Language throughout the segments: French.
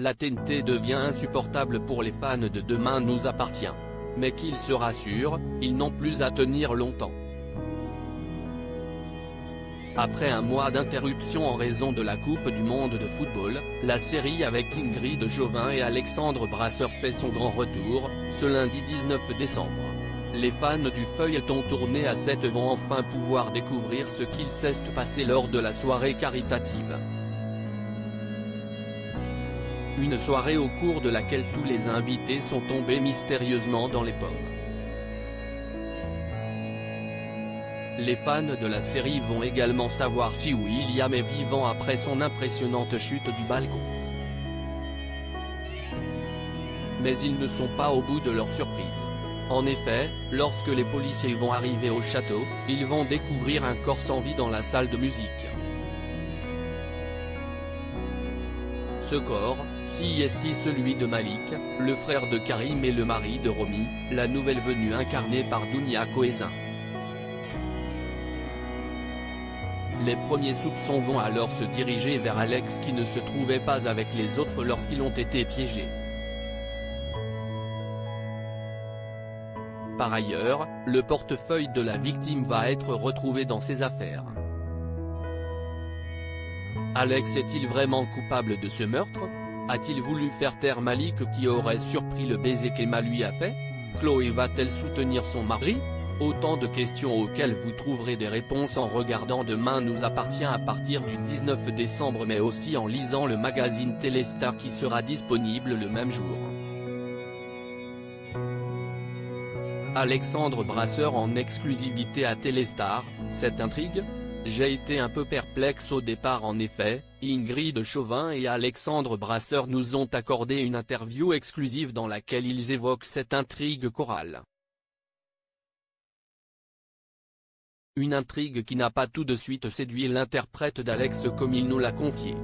La TNT devient insupportable pour les fans de Demain nous appartient. Mais qu'ils se rassurent, ils n'ont plus à tenir longtemps. Après un mois d'interruption en raison de la Coupe du monde de football, la série avec Ingrid Chauvin et Alexandre Brasseur fait son grand retour, ce lundi 19 décembre. Les fans du feuilleton tourné à 7 vont enfin pouvoir découvrir ce qu'il s'est passé lors de la soirée caritative. Une soirée au cours de laquelle tous les invités sont tombés mystérieusement dans les pommes. Les fans de la série vont également savoir si William est vivant après son impressionnante chute du balcon. Mais ils ne sont pas au bout de leur surprise. En effet, lorsque les policiers vont arriver au château, ils vont découvrir un corps sans vie dans la salle de musique. Ce corps, si est celui de Malik, le frère de Karim et le mari de Romy, la nouvelle venue incarnée par Dounia Cohézin. Les premiers soupçons vont alors se diriger vers Alex qui ne se trouvait pas avec les autres lorsqu'ils ont été piégés. Par ailleurs, le portefeuille de la victime va être retrouvé dans ses affaires. Alex est-il vraiment coupable de ce meurtre? A-t-il voulu faire taire Malik qui aurait surpris le baiser qu'Emma lui a fait? Chloé va-t-elle soutenir son mari? Autant de questions auxquelles vous trouverez des réponses en regardant Demain nous appartient à partir du 19 décembre mais aussi en lisant le magazine Téléstar qui sera disponible le même jour. Alexandre Brasseur en exclusivité à Téléstar, cette intrigue? J'ai été un peu perplexe au départ en effet, Ingrid Chauvin et Alexandre Brasseur nous ont accordé une interview exclusive dans laquelle ils évoquent cette intrigue chorale. Une intrigue qui n'a pas tout de suite séduit l'interprète d'Alex comme il nous l'a confié.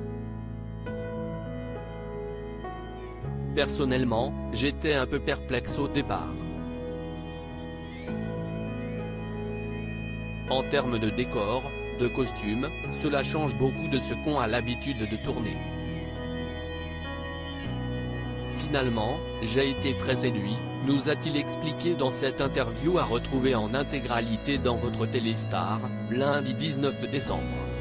Personnellement, j'étais un peu perplexe au départ. En termes de décor, de costumes, cela change beaucoup de ce qu'on a l'habitude de tourner. Finalement, j'ai été très séduit, nous a-t-il expliqué dans cette interview à retrouver en intégralité dans votre Téléstar, lundi 19 décembre.